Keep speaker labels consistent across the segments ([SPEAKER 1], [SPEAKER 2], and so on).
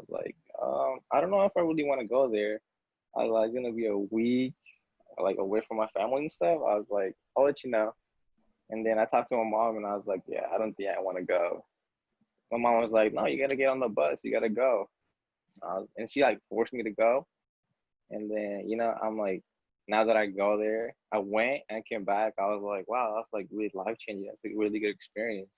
[SPEAKER 1] was like, I don't know if I really want to go there. I was like, it's gonna be a week, like away from my family and stuff. I was like, I'll let you know. And then I talked to my mom and I was like, yeah, I don't think I want to go. My mom was like, no, you gotta get on the bus. You gotta go. And she like forced me to go. And then, I'm like, now that I go there, I went and came back. I was like, wow, that's like really life changing. That's a really good experience.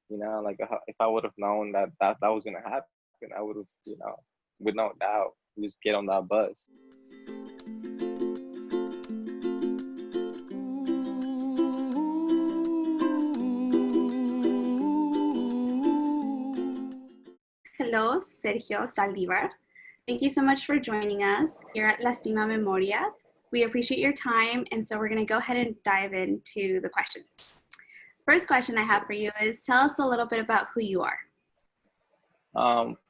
[SPEAKER 1] Like if I would have known that was gonna happen, I would have, with no doubt, just get on that bus.
[SPEAKER 2] Hello, Sergio Saldivar. Thank you so much for joining us here at Cima Memorias. We appreciate your time, and so we're going to go ahead and dive into the questions. First question I have for you is, tell us a little bit about who you are.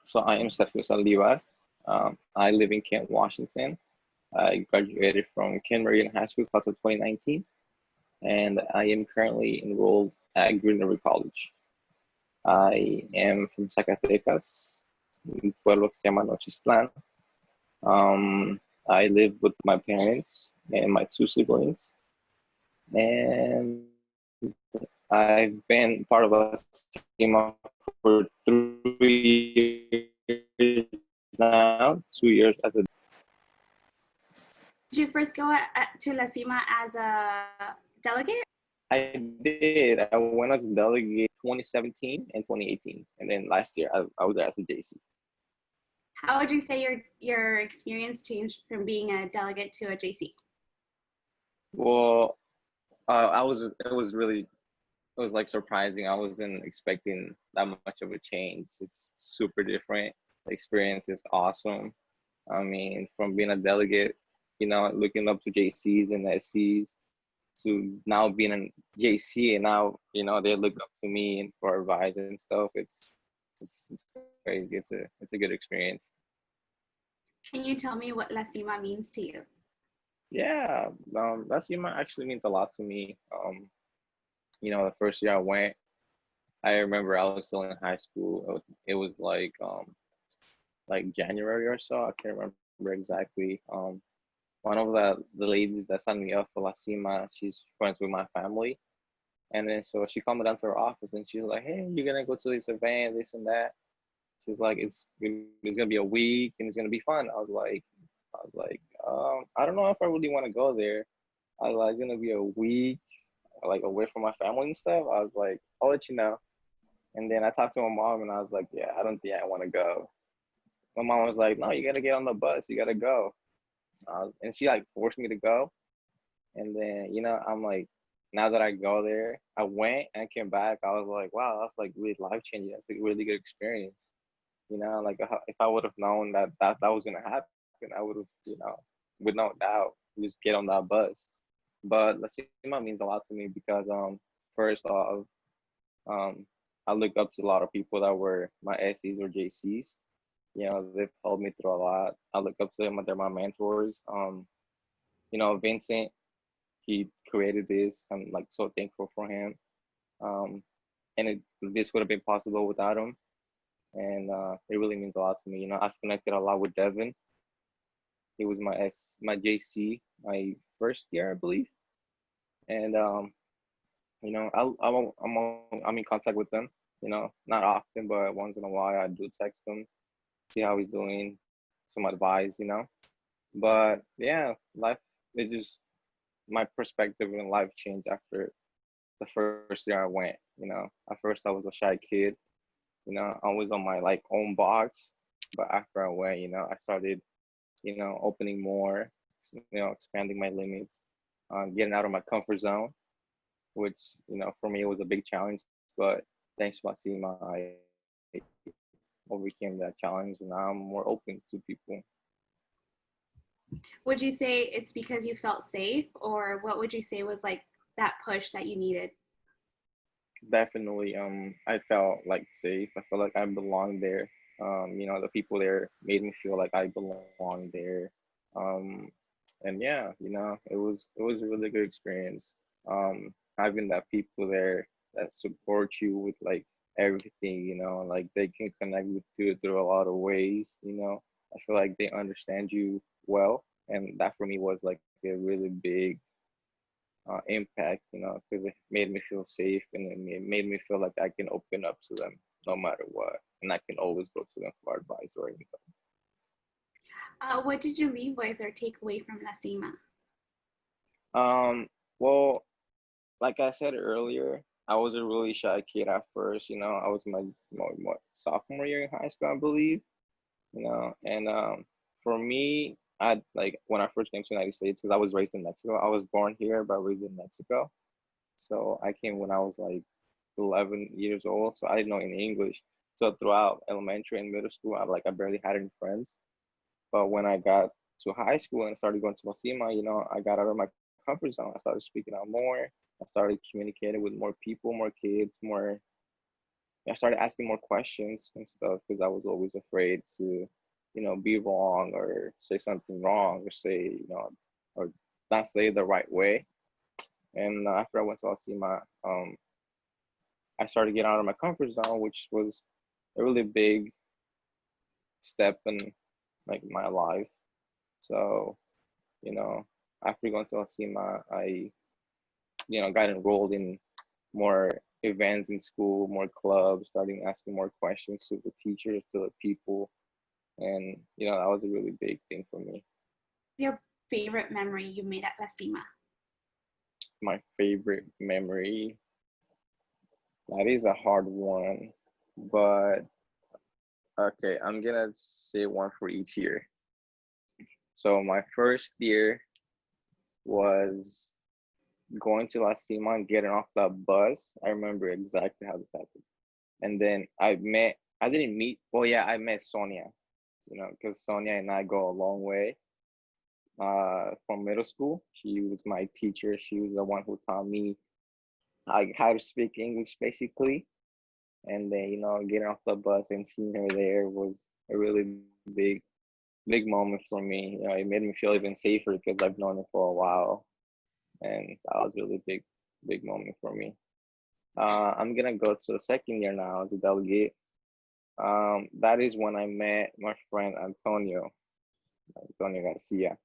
[SPEAKER 1] So I am Sergio Saldivar. I live in Kent, Washington. I graduated from Kent Meridian High School class of 2019, and I am currently enrolled at Greenery College. I am from Zacatecas, un pueblo que se llama Nochistlán. I live with my parents and my two siblings, and I've been part of a Cima for 3 years now, 2 years as a.
[SPEAKER 2] Did you first go to La Cima as a delegate?
[SPEAKER 1] I did. I went as a delegate 2017 and 2018, and then last year I was there as a JC.
[SPEAKER 2] How would you say your experience changed from being a delegate to a JC?
[SPEAKER 1] Well, it was like surprising. I wasn't expecting that much of a change. It's super different. The experience is awesome. I mean, from being a delegate, looking up to JCs and SCs, to now being a JC, and now they look up to me and for advice and stuff. It's crazy. It's a good experience.
[SPEAKER 2] Can you tell me what La Cima means to you?
[SPEAKER 1] Yeah, La Cima actually means a lot to me. The first year I went, I remember I was still in high school. It was like January or so. I can't remember exactly. One of the ladies that signed me up for La Cima, she's friends with my family. And then so she called me down to her office and she was like, hey, you're gonna go to this event, this and that. She was like, it's gonna be a week and it's gonna be fun. I was like, I don't know if I really want to go there. I was like, it's gonna be a week, like away from my family and stuff. I was like, I'll let you know. And then I talked to my mom and I was like, yeah, I don't think I want to go. My mom was like, no, you gotta get on the bus. You gotta go. And she like forced me to go. And then, I'm like, now that I go there, I went and came back. I was like, wow, that's like really life changing. That's a really good experience. Like if I would have known that was gonna happen, I would have, with no doubt, just get on that bus. But La Cima means a lot to me because first off, I look up to a lot of people that were my SCs or JCs. They've helped me through a lot. I look up to them; they're my mentors. Vincent, he created this. I'm like so thankful for him. This would have been possible without him. And it really means a lot to me. I've connected a lot with Devin. He was my JC my first year, I believe. And I'm in contact with them. Not often, but once in a while I do text him, see how he's doing, some advice. But yeah, life it just my perspective in life changed after the first year I went. At first I was a shy kid. I was on my like own box, but after I went, I started, opening more, expanding my limits, getting out of my comfort zone, which for me it was a big challenge. But thanks to Cima, I overcame that challenge, and now I'm more open to people.
[SPEAKER 2] Would you say it's because you felt safe, or what would you say was like that push that you needed?
[SPEAKER 1] Definitely, I felt like safe. I felt like I belonged there. The people there made me feel like I belonged there. Um, and yeah, it was a really good experience. Having that people there that support you with like everything, like they can connect with you through a lot of ways, I feel like they understand you well. And that for me was like a really big impact, because it made me feel safe and it made me feel like I can open up to them no matter what. And I can always go to them for advice or anything.
[SPEAKER 2] What did you leave with or take away from La Cima?
[SPEAKER 1] Well, like I said earlier, I was a really shy kid at first. I was my sophomore year in high school, I believe. And for me, I like when I first came to the United States because I was raised in Mexico. I was born here but raised in Mexico. So I came when I was like 11 years old. So I didn't know any English. So throughout elementary and middle school, I barely had any friends. But when I got to high school and started going to Cima, I got out of my comfort zone. I started speaking out more. I started communicating with more people, more kids, more. I started asking more questions and stuff because I was always afraid to, be wrong or say something wrong or say, or not say it the right way. And after I went to Cima, I started getting out of my comfort zone, which was a really big step in like my life. So, you know, after going to Cima, I, got enrolled in more events in school, more clubs, starting asking more questions to the teachers, to the people. And, that was a really big thing for me.
[SPEAKER 2] Your favorite memory you made at La Cima?
[SPEAKER 1] My favorite memory, that is a hard one, but okay, I'm gonna say one for each year. So my first year was going to La Cima and getting off the bus. I remember exactly how this happened. And then I didn't meet, well, yeah, I met Sonia, because Sonia and I go a long way from middle school. She was my teacher. She was the one who taught me like how to speak English basically. And then, getting off the bus and seeing her there was a really big moment for me. It made me feel even safer because I've known her for a while. And that was really big moment for me. I'm gonna go to the second year now as a delegate. That is when I met my friend Antonio Garcia.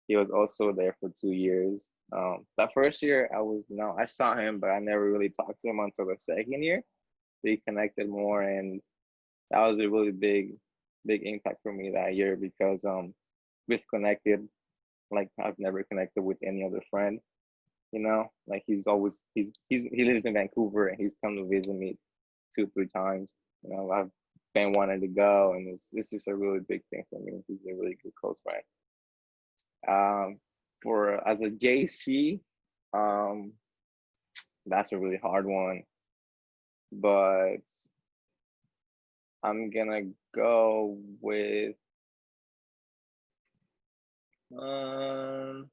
[SPEAKER 1] He was also there for 2 years. That first year, I saw him, but I never really talked to him until the second year. We connected more, and that was a really big impact for me that year because we've connected like I've never connected with any other friend. Like he lives in Vancouver and he's come to visit me 2 3 times. I've been wanting to go, and it's just a really big thing for me. He's a really good close friend. Um, for as a JC, um, that's a really hard one, but I'm gonna go with um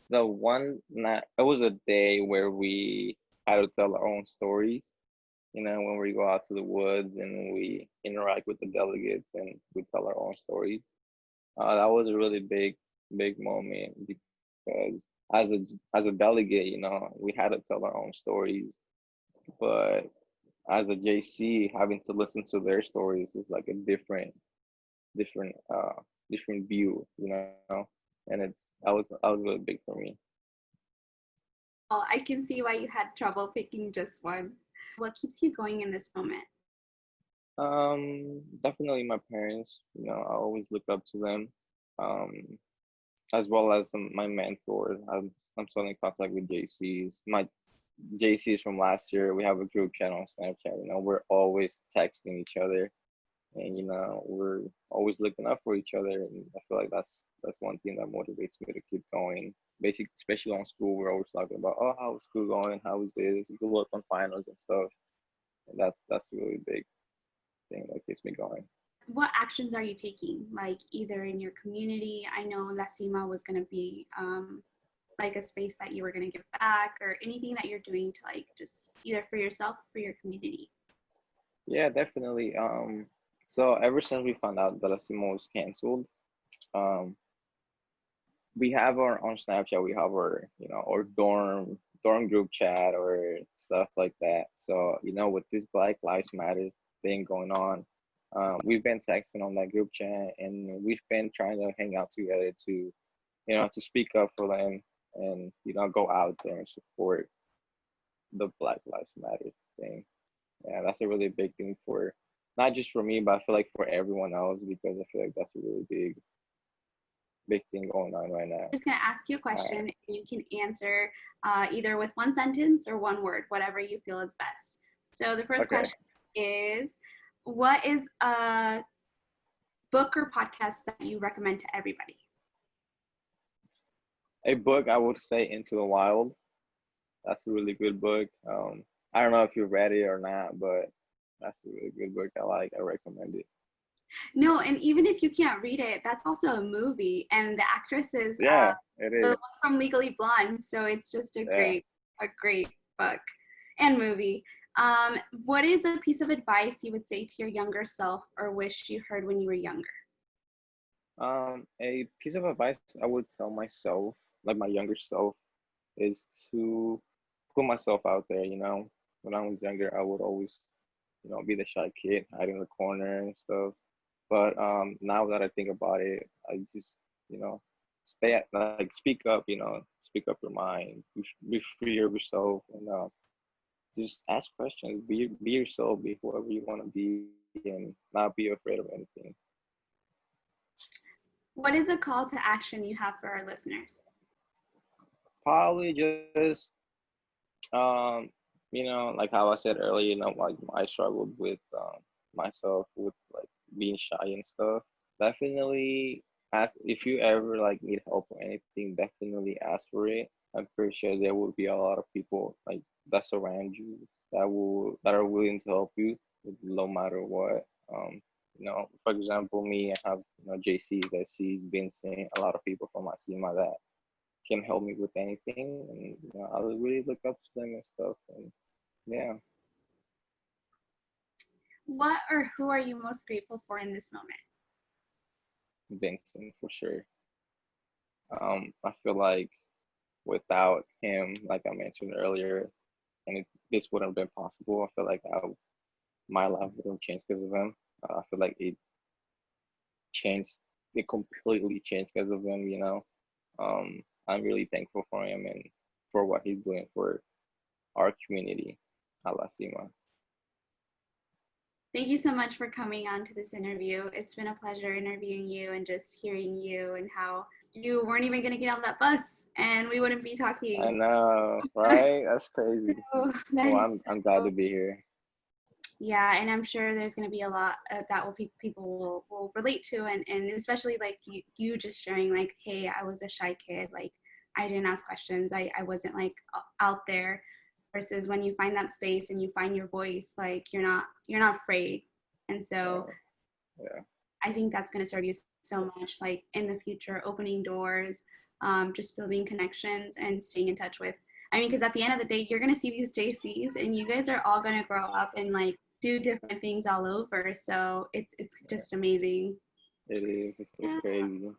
[SPEAKER 1] the one that it was a day where we had to tell our own stories. When we go out to the woods and we interact with the delegates and we tell our own stories. That was a really big moment because as a delegate, we had to tell our own stories, but as a JC, having to listen to their stories is like a different different view, and that was really big for me.
[SPEAKER 2] Well, I can see why you had trouble picking just one. What keeps you going in this moment?
[SPEAKER 1] Definitely my parents. I always look up to them, um, as well as my mentor. I'm still in contact with JCs. My JCs from last year. We have a group chat on Snapchat. We're always texting each other, and we're always looking up for each other. And I feel like that's one thing that motivates me to keep going. Basically, especially on school, we're always talking about, oh, how's school going? How is this? Good luck on finals and stuff. And that's a really big thing that keeps me going.
[SPEAKER 2] What actions are you taking, like either in your community? I know La Cima was going to be like a space that you were going to give back, or anything that you're doing to like just either for yourself or for your community.
[SPEAKER 1] Yeah, definitely. So ever since we found out that Asimo was canceled, um, we have our on Snapchat. We have our our dorm dorm group chat or stuff like that. So, with this Black Lives Matter thing going on, we've been texting on that group chat, and we've been trying to hang out together to speak up for them, and go out there and support the Black Lives Matter thing. Yeah, that's a really big thing for not just for me, but I feel like for everyone else, because I feel like that's a really big thing going on right now.
[SPEAKER 2] I'm just going to ask you a
[SPEAKER 1] All
[SPEAKER 2] question,
[SPEAKER 1] right.
[SPEAKER 2] and you can answer either with one sentence or one word, whatever you feel is best. So the first
[SPEAKER 1] Okay.
[SPEAKER 2] question is, what is a book or podcast that you recommend to everybody?
[SPEAKER 1] A book I would say Into the Wild. That's a really good book. I don't know if you read it or not, but that's a really good book. I recommend it.
[SPEAKER 2] No, and even if you can't read it, that's also a movie, and the actress is
[SPEAKER 1] Yeah, it
[SPEAKER 2] the one
[SPEAKER 1] is.
[SPEAKER 2] from Legally Blonde. So it's just
[SPEAKER 1] Yeah.
[SPEAKER 2] a great book and movie. What is a piece of advice you would say to your younger self or wish you heard when you were younger?
[SPEAKER 1] A piece of advice I would tell myself, like my younger self, is to put myself out there. When I was younger, I would always, be the shy kid, hide in the corner and stuff. But now that I think about it, I just, you know, like speak up. Speak up your mind, be free of yourself, and just ask questions. Be yourself. Be whoever you want to be, and not be afraid of anything.
[SPEAKER 2] What is a call to action you have for our listeners?
[SPEAKER 1] Probably just like how I said earlier, like I struggled with myself with like being shy and stuff. Definitely ask if you ever like need help or anything, definitely ask for it. I'm pretty sure there will be a lot of people like that surround you that are willing to help you no matter what. For example, me, I have JC's, SC's, Vincent, a lot of people from my Cima that can help me with anything, and I would really look up to them and stuff. And yeah,
[SPEAKER 2] What or who are you most grateful for in this moment?
[SPEAKER 1] Vincent for sure. I feel like without him, like I mentioned earlier, this wouldn't have been possible. I feel like my life would have changed because of him. I feel like changed, it completely changed because of him. I'm really thankful for him and for what he's doing for our community, Cima.
[SPEAKER 2] Thank you so much for coming on to this interview. It's been a pleasure interviewing you and just hearing you and how you weren't even going to get on that bus and we wouldn't be
[SPEAKER 1] I
[SPEAKER 2] talking.
[SPEAKER 1] know, right? That's crazy.
[SPEAKER 2] So that
[SPEAKER 1] Well,
[SPEAKER 2] is
[SPEAKER 1] I'm glad
[SPEAKER 2] so,
[SPEAKER 1] to be here.
[SPEAKER 2] yeah, and I'm sure there's going to be a lot that people will relate to, and especially like you just sharing like, hey, I was a shy kid, like I didn't ask questions, I wasn't like out there, versus when you find that space and you find your voice, like you're not afraid. And so
[SPEAKER 1] Yeah, yeah,
[SPEAKER 2] I think that's going to serve you so much, like in the future, opening doors, just building connections and staying in touch with. I mean, because at the end of the day, you're going to see these JCs, and you guys are all going to grow up and like do different things all over. So it's
[SPEAKER 1] yeah.
[SPEAKER 2] just amazing.
[SPEAKER 1] It is. It's
[SPEAKER 2] Yeah.
[SPEAKER 1] crazy.